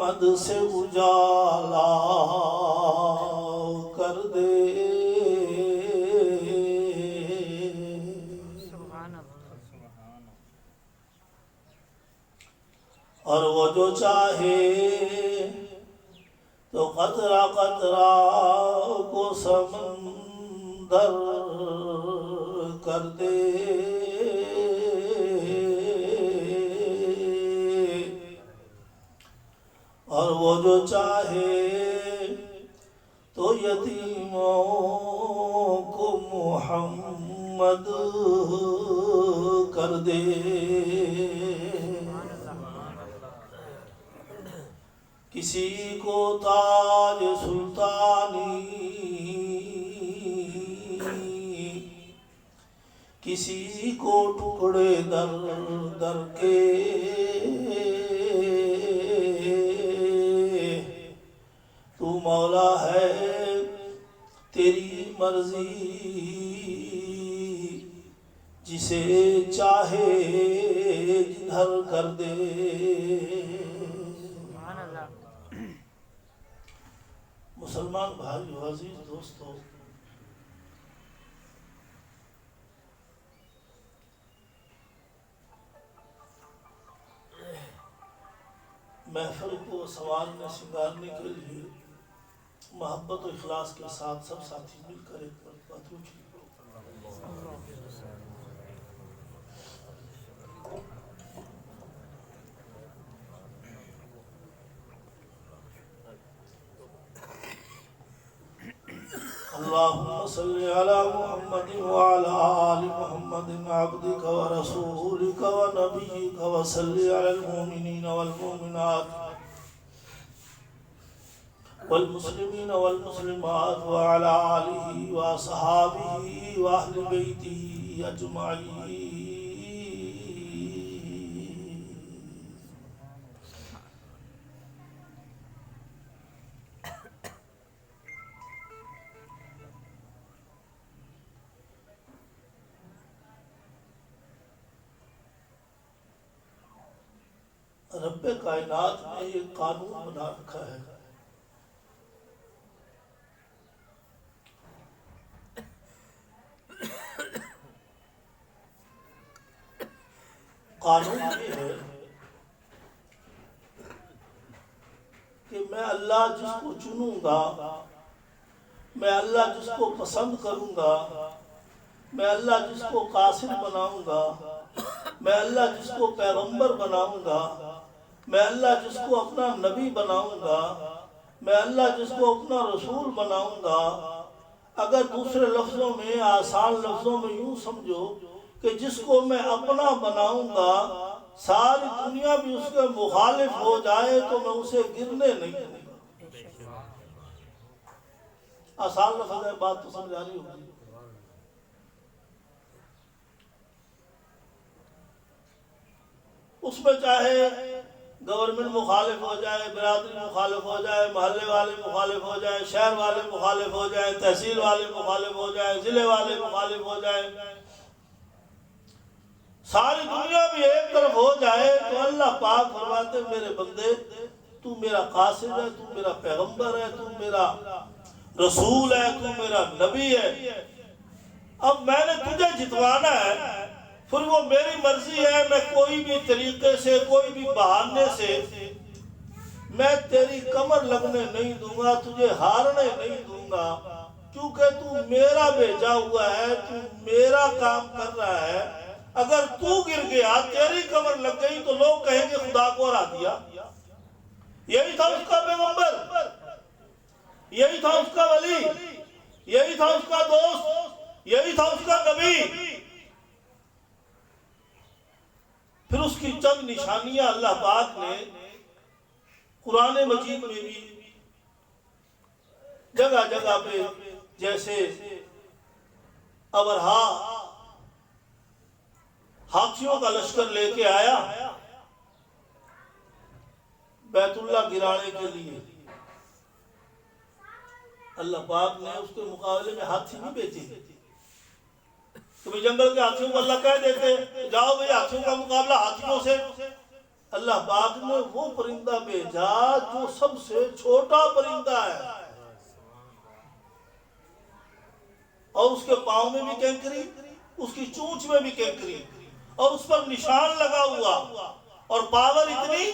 محمد سے اجالا کر دے، اور وہ جو چاہے تو قطرہ قطرہ کو سمندر کر دے، اور وہ جو چاہے تو یتیموں کو محمد کر دے۔ کسی کو تاج سلطانی، کسی کو ٹکڑے در در کے، تو مولا ہے تیری مرضی، جسے چاہے جدھر کر دے۔ مسلمان بھائی عزیز دوستو، محفل کو سنوارنے سنگارنے کے لیے محبت و اخلاص کے ساتھ سب ساتھی مل کر ایک مرتبہ درود شریف اللهم صل على محمد وعلى آل محمد عبدك ورسولك ونبيك، وصل على المؤمنين والمؤمنات والمسلمين والمسلمات وعلى آله وصحابه وأهل بيته أجمعين۔ رب کائنات نے ایک قانون بنا رکھا ہے، قانون یہ ہے کہ میں اللہ جس کو چنوں گا، میں اللہ جس کو پسند کروں گا، میں اللہ جس کو قاصد بناؤں گا، میں اللہ جس کو پیغمبر بناؤں گا، میں اللہ جس کو اپنا نبی بناؤں گا، میں اللہ جس کو اپنا رسول بناؤں گا۔ اگر دوسرے لفظوں میں، آسان لفظوں میں یوں سمجھو کہ جس کو میں اپنا بناؤں گا، ساری دنیا بھی اس کے مخالف ہو جائے تو میں اسے گرنے نہیں دوں گا۔ آسان لفظ ہے، بات تو سمجھ آ رہی ہوگی۔ اس میں چاہے گورنمنٹ مخالف ہو جائے، برادری مخالف ہو جائے، محلے والے مخالف ہو جائے، شہر والے مخالف ہو جائے، تحصیل والے مخالف ہو جائے، ضلع والے مخالف ہو جائے، ساری دنیا بھی ایک طرف ہو جائے تو اللہ پاک فرماتے میرے بندے تو میرا قاصد ہے، تو میرا پیغمبر ہے، تو میرا رسول ہے، تو میرا نبی ہے۔ اب میں نے تجھے جتوانا ہے، پھر وہ میری مرضی ہے، میں کوئی بھی طریقے سے، کوئی بھی بہانے سے میں تیری کمر لگنے نہیں دوں گا، تجھے ہارنے نہیں دوں گا، کیونکہ تو میرا بھیجا ہوا ہے، تو میرا کام کر رہا ہے۔ اگر تو گر گیا، تیری کمر لگ گئی تو لوگ کہیں گے خدا کو ہرا دیا۔ یہی تھا اس کا پیغمبر، یہی تھا اس کا ولی، یہی تھا اس کا دوست، یہی تھا اس کا نبی۔ پھر اس کی چند نشانیاں اللہ پاک نے قرآن مجید میں بھی جگہ جگہ پہ، جیسے ابرہا ہاتھیوں کا لشکر لے کے آیا بیت اللہ گرانے کے لیے، اللہ پاک نے اس کے مقابلے میں ہاتھی نہیں بھیجے۔ کبھی جنگل کے ہاتھیوں کو اللہ کہہ دیتے جاؤ بھئی ہاتھیوں کا مقابلہ ہاتھیوں سے، اللہ پاک نے وہ پرندہ بھیجا جو سب سے چھوٹا پرندہ ہے، اور اس کے پاؤں میں بھی کینکری، اس کی چونچ میں بھی کینکری، اور اس پر نشان لگا ہوا، اور پاور اتنی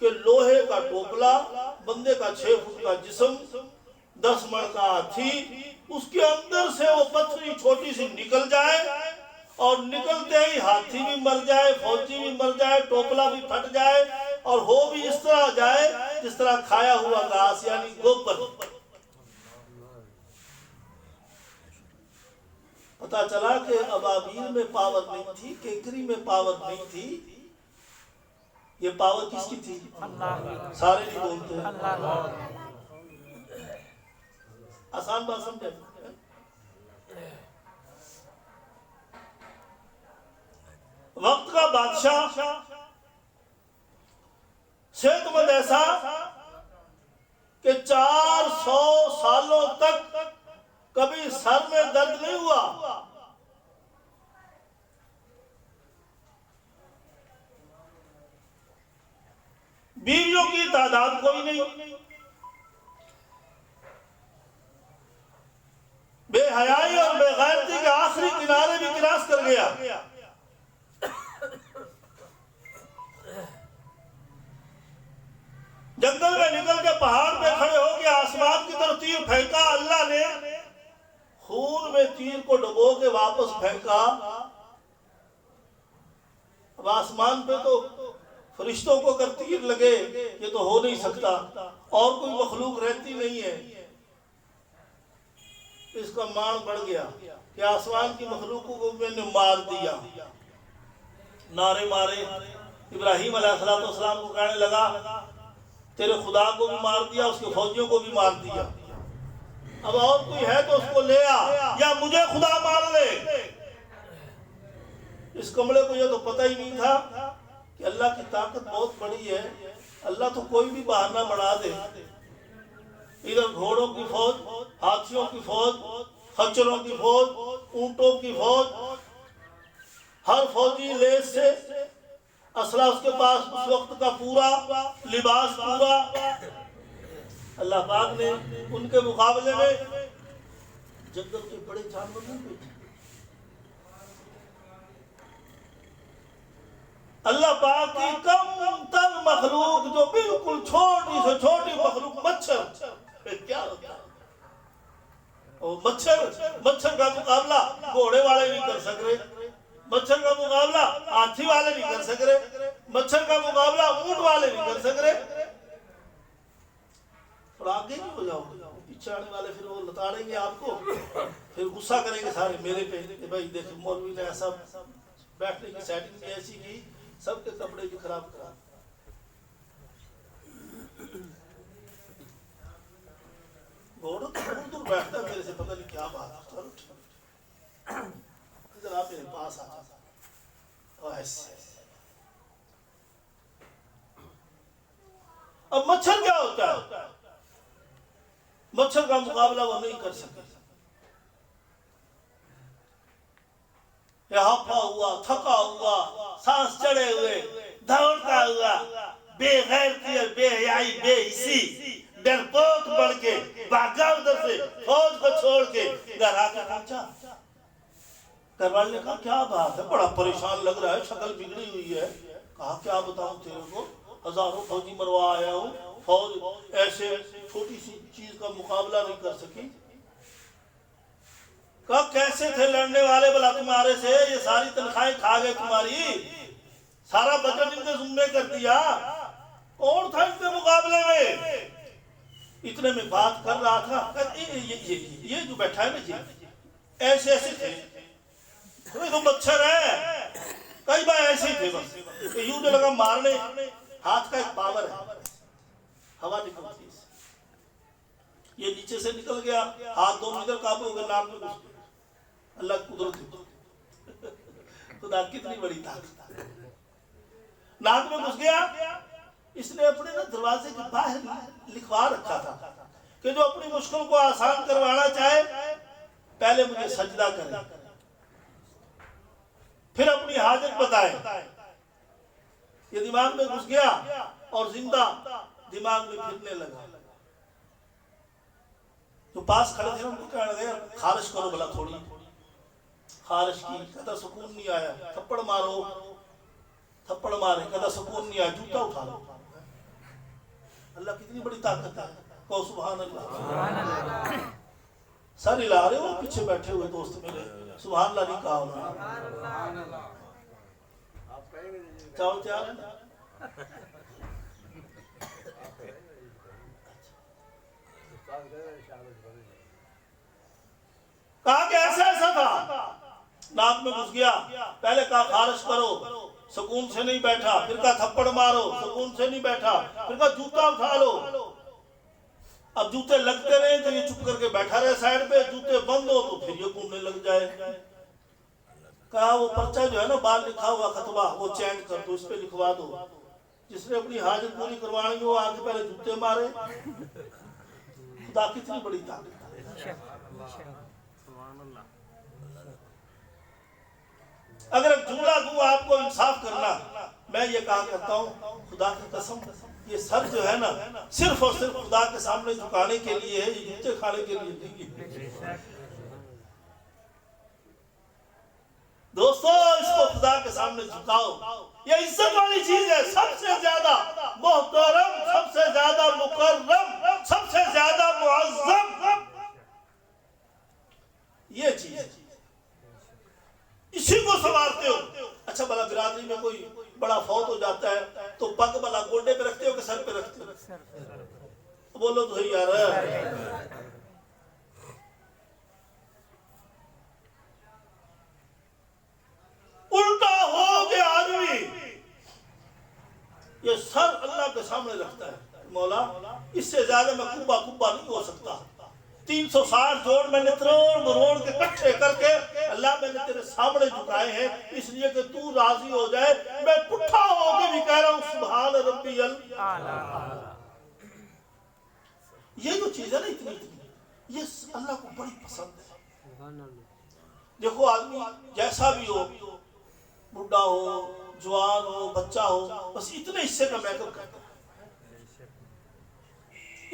کہ لوہے کا ٹوپلا، بندے کا 6 فٹ کا جسم، 10 من کا ہاتھی، اس کے اندر سے وہ پتھری چھوٹی سی نکل جائے، اور نکلتے ہی ہاتھی بھی مر جائے، فوجی بھی مر جائے، ٹوپلا بھی پھٹ جائے، اور ہو بھی اس طرح جائے جس طرح کھایا ہوا گھاس یعنی گوبر۔ پتا چلا کہ ابابیل میں پاور نہیں تھی، کیکری میں پاور نہیں تھی، یہ پاور کس کی تھی؟ اللہ۔ سارے نہیں بولتے ہیں اللہ۔ آسان بات سمجھے؟ وقت کا بادشاہ صحت مند ایسا کہ 400 سالوں تک کبھی سر میں درد نہیں ہوا، بیویوں کی تعداد کوئی نہیں، بے حیائی اور بے غیرتی کے آخری کنارے بھی کراس کر گیا۔ جنگل میں نکل کے پہاڑ پہ کھڑے ہو کے آسمان کی طرف تیر پھینکا، اللہ نے خون میں تیر کو ڈبو کے واپس پھینکا۔ اب آسمان پہ تو فرشتوں کو اگر تیر لگے یہ تو ہو نہیں سکتا، اور کوئی مخلوق رہتی نہیں ہے۔ اس کا مان بڑھ گیا کہ آسمان کی مخلوقوں کو میں نے مار دیا، نعرے مارے۔ ابراہیم علیہ السلام کو کہنے لگا تیرے خدا کو بھی مار دیا، اس کے فوجیوں کو بھی مار دیا، اب اور کوئی ہے تو اس کو لے آ یا مجھے خدا مار لے۔ اس کمڑے کو یہ تو پتہ ہی نہیں تھا کہ اللہ کی طاقت بہت بڑی ہے، اللہ تو کوئی بھی بہانہ بنا دے۔ ادھر گھوڑوں کی فوج، ہاتھیوں کی فوج، خچروں کی فوج، اونٹوں کی فوج، ہر فوجی لیس سے اسلحہ اس کے پاس، اس وقت کا پورا لباس پورا۔ اللہ پاک نے ان کے مقابلے میں جنگل کے بڑے جانور نہیں بھیجے۔ اللہ پاک کی کم تر مخلوق جو بالکل چھوٹی سے چھوٹی مخلوق مچھر، کیا ہوتا ہے مچھر کا مقابلہ گھوڑے والے نہیں کر سک رہے، مچھر کا مقابلہ ہاتھی والے نہیں کر سک رہے، مچھر کا مقابلہ اونٹ والے نہیں کر سک رہے۔ اور آگے نہیں ہو جاؤ، پیچھے آنے والے پھر وہ لتاڑیں گے آپ کو، پھر غصہ کریں گے سارے میرے پہ کہ بھائی دیکھ مولوی نے ایسا بیٹھنے کی سیٹنگ بھی ایسی کی، سب کے کپڑے بھی خراب کرا۔ گھوڑا تو دور دور بیٹھتا ہے میرے سے، پتہ نہیں کیا بات ہے، چلو ٹھیک ادھر آپ میرے پاس آ جاتا ایسے۔ اب مچھر کیا ہوتا ہے؟ مچھر کا مقابلہ وہ نہیں کر سکے، ہاپا ہوا، تھکا ہوا، سانس چڑھے ہوئے، دوڑتا ہوا، بے غیرتی اور بے حیائی، بے حسی، ڈرپوک بڑھ کے بھاگا ادھر سے، فوج کو چھوڑ کے گھر آ کے پہنچا۔ گھر والے نے کہا کیا بات ہے، بڑا پریشان لگ رہا ہے، شکل بگڑی ہوئی ہے۔ کہا کیا بتاؤں تیرے کو، ہزاروں فوجی مروا آیا ہوں، فوج ایسے چھوٹی سی چیز کا مقابلہ نہیں کر سکی۔ کہا کیسے تھے لڑنے والے بلا تمہارے سے، یہ ساری تنخواہیں کھا گئے تمہاری، سارا بجٹ ان کے ذمے کر دیا، کون تھا ان کے مقابلے میں؟ اتنے میں بات کر رہا تھا، یہ جو بیٹھا ہے نا جی ایسے ایسے تھے، تو مچھر ہے، کئی بار ایسے ہی تھے، بس یوں جو لگا مارنے، ہاتھ کا ایک پاور ہے، ہوا نکلتی ہے، یہ نیچے سے نکل گیا، ہاتھ دو ادھر قابو ہو گیا، ناک میں گھس گیا۔ اللہ قدرت، خدا کتنی بڑی طاقت، ناک میں گھس گیا۔ اس نے اپنے دروازے کے باہر لکھوا رکھا تھا کہ جو اپنی مشکل کو آسان کروانا چاہے پہلے مجھے سجدہ کرے، پھر اپنی حاجت بتائے۔ یہ دماغ میں گھس گیا اور زندہ دماغ میں پھرنے لگا. جو پاس کھڑے تھے ان کو کہنے لگے خارش کرو بلا تھوڑی. خارش کی, کہتا سکون نہیں آیا. تھپڑ مارو, تھپڑ مارے, کہتا سکون نہیں آیا. جوتا اٹھا لو. اللہ کتنی بڑی طاقت ہے, کہو سبحان اللہ. سر ہلا رہے ہو, پیچھے بیٹھے ہوئے دوست میرے سبحان اللہ نہیں کہا انہوں نے. چاول تیار ہے نا؟ کہا کہ ایسا تھا, ناک میں گھس گیا. پہلے کہا خارش کرو, سکون سے نہیں بیٹھا. پھر کہا تھپڑ مارو, سکون سے نہیں بیٹھا. پھر کہا جوتا اٹھا لو. اب جوتے لگتے رہے تو یہ چپ کر کے بیٹھا رہے سائڈ پہ. جوتے بند ہو تو پھر یہ گھومنے لگ جائے. کہا وہ پرچہ جو ہے نا باہر لکھا ہوا خطبہ وہ چینج کر دو, اس پہ لکھوا دو. جس نے اپنی حاجت پوری کروانی ہو آگے پہلے جوتے مارے. خدا کتنی بڑی طاقت ہے. اگر ایک جملہ دوں آپ کو انصاف کرنا, میں یہ کہا کرتا ہوں خدا کی قسم یہ سر جو ہے نا صرف اور صرف خدا کے سامنے جھکانے کے لیے ہے, یہ جوتے کھانے کے لیے نہیں ہے. دوستو اس کو خدا کے سامنے جھکاؤ. یہ عزت والی چیز ہے. سب سے زیادہ محترم, سب سے زیادہ مکرم, سب سے زیادہ معظم یہ چیز ہے. اسی کو سنوارتے ہو. اچھا بھلا برادری میں کوئی بڑا فوت ہو جاتا ہے تو پگ بھلا گوڈے پہ رکھتے ہو کہ سر پہ رکھتے ہو؟ بولو تو صحیح یار. الٹا ہو گیا آدمی, یہ سر اللہ کے سامنے رکھتا ہے. مولا اس سے زیادہ میں کبا نہیں ہو سکتا. 360 جوڑ میں نے مروڑ کے کٹھے کر کے اللہ میں نے تیرے سامنے جھکائے ہیں اس لیے کہ تو راضی ہو جائے. میں پٹھا ہو کے بھی کہہ رہا ہوں سبحان ربی الاعلی. یہ جو چیز ہے نا اتنی یہ اللہ کو بڑی پسند ہے. دیکھو آدمی جیسا بھی ہو, بڑھا ہو, جوان ہو, بچہ ہو, بس اتنے حصے کا میک اپ کرتا ہے.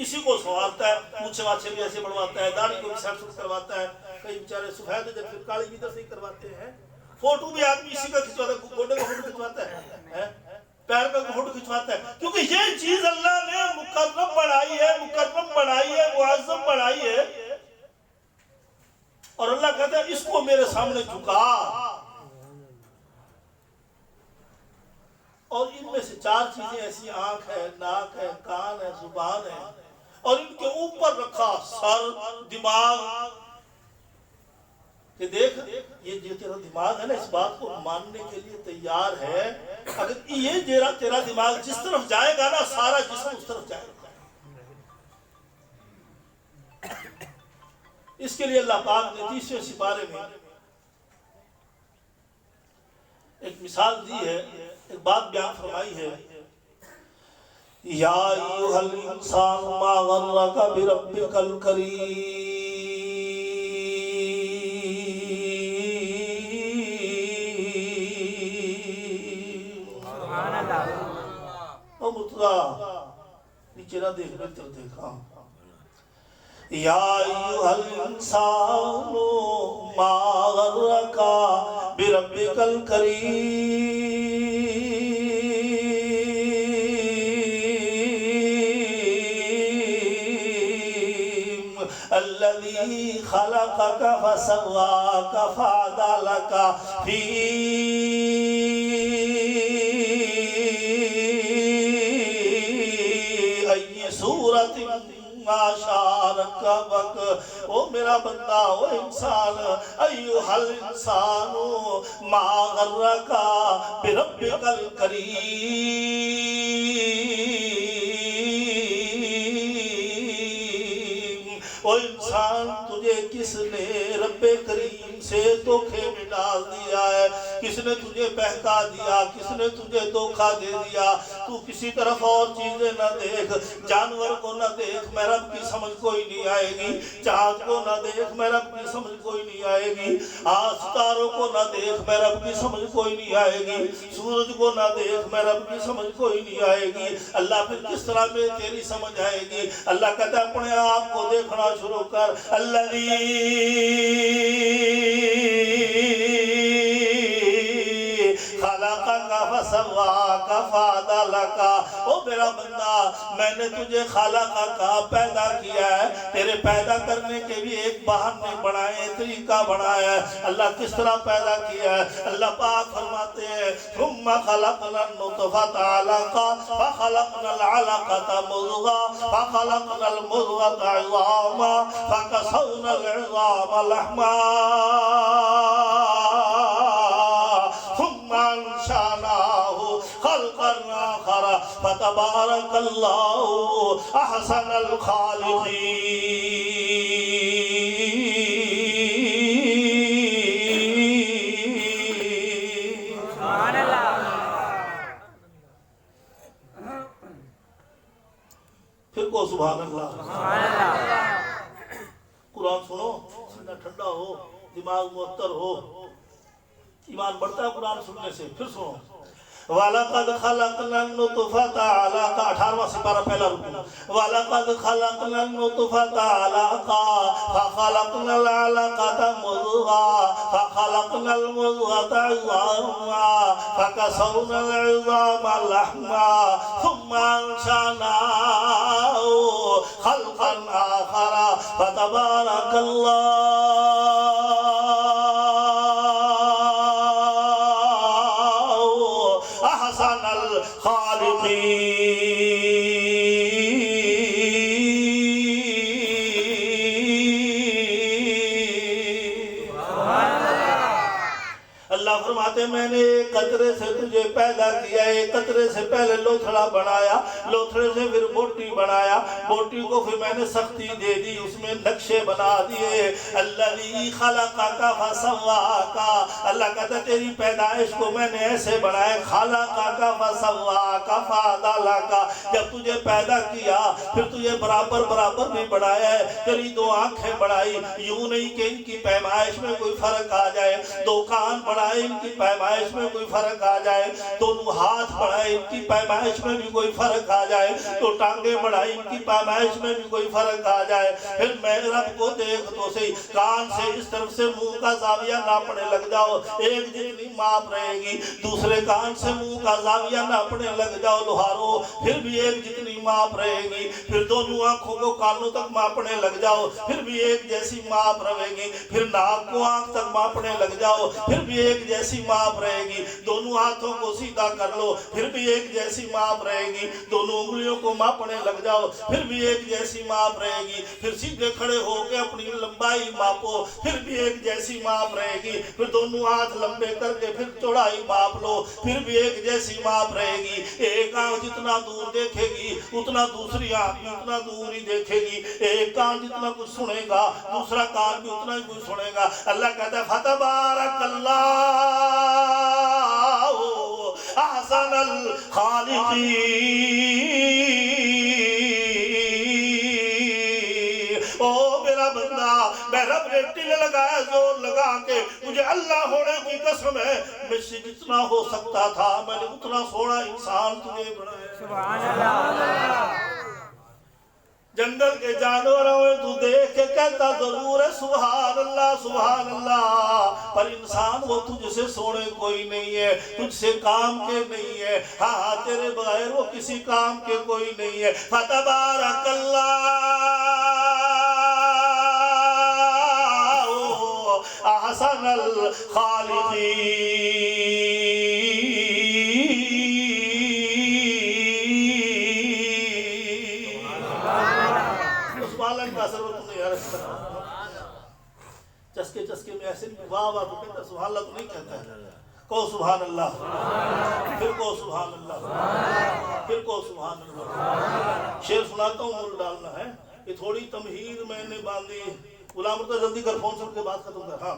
اسی کو سنوارتا ہے, مونچھے واچھے بھی ایسے بڑھواتا ہے, داڑھی کو بھی سیٹ سوٹ کرواتا ہے. کئی بیچارے سفید جب پھر کالی بھی ادھر سے ہی کرواتے ہیں. فوٹو بھی آدمی اسی کا کھنچواتا ہے, گوڈے کا فوٹو کھنچواتا ہے, پیر کا فوٹو کھنچواتا ہے. کیونکہ یہ چیز اللہ نے مکرم بنائی ہے, مکرم بنائی ہے, معظم بنائی ہے. اور اللہ کہتا ہے اس کو میرے سامنے جھکا. اور ان میں سے 4 چیزیں ایسی, آنکھ ہے, ناک ہے, کان ہے, زبان ہے, اور ان کے اوپر رکھا سر, دماغ. کہ دیکھ یہ جو تیرا دماغ ہے نا اس بات کو ماننے کے لیے تیار ہے. اگر یہ تیرا دماغ جس طرف جائے گا نا سارا جسم اس طرف جائے گا. اس کے لیے اللہ پاک نے 30ویں سپارے میں ایک مثال دی ہے, ایک بات بیان فرمائی ہے. یا ایھا الانسان ما غرک بربک الکریم. سبحان اللہ. او مرتضیٰ نیچے نہ دیکھ رہے تر دیکھا. یا ایھا الانسان ما غرک بربک الکریم. الذي خلقك فسواك فعدلك في أي صورة ما شاء ركبك. او میرا بندہ, او انسان, ایھا الانسان ما غرک بربک الکریم. او انسان تجھے کس نے رب کریم سے دھوکے میں ڈال دیا ہے کس نے تجھے بہکا دیا، کس نے تجھے دھوکہ دے دیا؟ تو کسی طرف اور چیزیں نہ دیکھ، جانور کو نہ دیکھ، میں رب کی سمجھ کوئی نہیں آئے گی، چاند کو نہ دیکھ، میں رب کی سمجھ کوئی نہیں آئے گی، ستاروں کو نہ دیکھ، میں رب کی سمجھ کوئی نہیں آئے گی، سورج کو نہ دیکھ، میں رب کی سمجھ کوئی نہیں آئے گی۔ اللہ پھر کس طرح میں تیری سمجھ آئے گی؟ اللہ کہتا ہے اپنے آپ کو دیکھنا شروع کر۔ الذی خلقک فسواک فعدلک، او میرا بندہ میں نے تجھے خلقک پیدا کیا ہے، تیرے پیدا کرنے کے بھی ایک بہانے بنائے، طریقہ بنایا ہے۔ اللہ کس طرح پیدا کیا ہے؟ اللہ پاک فرماتے ہیں ثم خلقنا النطفة علقة فخلقنا العلقة مضغة فخلقنا المضغة عظاما فكسونا العظام لحما ثم انشأناه خلقا آخر فتبارك الله احسن الخالقين۔ سبحان اللہ۔ پھر کو سبحان اللہ۔ سبحان اللہ۔ قرآن سنو، سینہ ٹھنڈا ہو، دماغ معطر ہو، ایمان بڑھتا ہے قرآن سننے سے۔ پھر سنو وَلَقَدْ خَلَقْنَا النُّطْفَةَ عَلَقَةً، 18واں سپارہ پہلا رکوع۔ وَلَقَدْ خَلَقْنَا النُّطْفَةَ عَلَقَةً فَخَلَقْنَا الْعَلَقَةَ مُضْغَةً فَخَلَقْنَا الْمُضْغَةَ عِظَامًا فَكَسَوْنَا الْعِظَامَ لَحْمًا ثُمَّ أَنشَأْنَاهُ خَلْقًا آخَرَ فَتَبَارَكَ اللَّهُ احسن الخالقین۔ اللہ فرماتے ہیں میں نے ایک قطرے سے تجھے پیدا کیا، ایک قطرے سے پہلے لوتھڑا بنایا، لوتھڑے سے پھر بوٹی بنایا، بوٹی کو پھر میں نے سختی دے دی، اس میں نقشے بنا دیے۔ الذی خلقک فسواک، اللہ کہتا ہے تیری پیدائش کو میں نے ایسے بنایا، خلقک فسواک فعدلک، جب تجھے پیدا کیا پھر تجھے برابر برابر بھی بنایا ہے، تیری دو آنکھیں بڑھائی، یوں نہیں کہ ان کی پیمائش میں کوئی فرق آ جائے، دو کان بڑھائے ان کی پیمائش میں کوئی فرق آ جائے، دونوں ہاتھ بڑھائے ان کی پیمائش میں بھی کوئی فرق آ جائے، تو ٹانگیں بڑھائی ان کی پیمائش میں بھی کوئی فرق آ جائے۔ پھر میں رب کو دیکھ تو صحیح، کان سے اس طرف سے منہ کا زاویہ ناپنے لگ جاؤ، ایک جتنی ماپ رہے گی، دوسرے کان سے منہ کا زاویہ ناپنے لگ جاؤ لوہارو، پھر بھی ایک جتنی ماپ رہے گی، پھر دونوں آنکھوں کو کانوں تک ماپنے لگ جاؤ، پھر بھی ایک جیسی ماپ رہے گی، پھر ناک کو آنکھ تک ماپنے لگ جاؤ، پھر بھی ایک جیسی ماپ رہے گی، دونوں ہاتھوں کو سیدھا کر لو، پھر بھی ایک جیسی ماپ رہے گی، دونوں انگلیوں کو ماپنے لگ جاؤ، پھر بھی ایک جیسی ماپ رہے گی، پھر سیدھے کھڑے ہو کے اپنی لمبائی ماپو، پھر بھی ایک جیسی ماپ رہے گی، پھر دونوں ہاتھ لمبے کر کے پھر چوڑائی ماپ لو، پھر بھی ایک جیسی ماپ رہے گی۔ ایک آنکھ جتنا دور دیکھے گی اتنا دوسری آنکھ بھی اتنا دور ہی دیکھے گی، ایک کان جتنا کچھ سنے گا دوسرا کان بھی اتنا ہی کچھ سنے گا۔ اللہ کہتا ہے فتبارک اللہ احسن الخالقین۔ او میرا بندہ، میں رب نے دل لگایا زور لگا کے، مجھے اللہ ہونے کی قسم ہے مجھ سے جتنا ہو سکتا تھا میں نے اتنا سوڑا انسان تجھے بنایا۔ سبحان اللہ۔ جنگل کے جانوروں میں تو دیکھ کے کہتا ضرور ہے سبحان اللہ سبحان اللہ، پر انسان وہ تجھ سے سونے کوئی نہیں ہے، تجھ سے کام کے نہیں ہے، ہاں تیرے بغیر وہ کسی کام کے کوئی نہیں ہے۔ فتبارک اللہ احسن الخالقین۔ چسکے چسکے میں ایسے نہیں واہ واہ تو کہتا سبحان اللہ تو نہیں کہتا ہے، کہو سبحان اللہ، پھر کہو سبحان اللہ، پھر کہو سبحان اللہ۔ شعر سناتا ہوں مول ڈالنا ہے، یہ تھوڑی تمہید میں نے باندھی، غلام مرتضی جلدی کر فون سن کے بات ختم کر۔ ہاں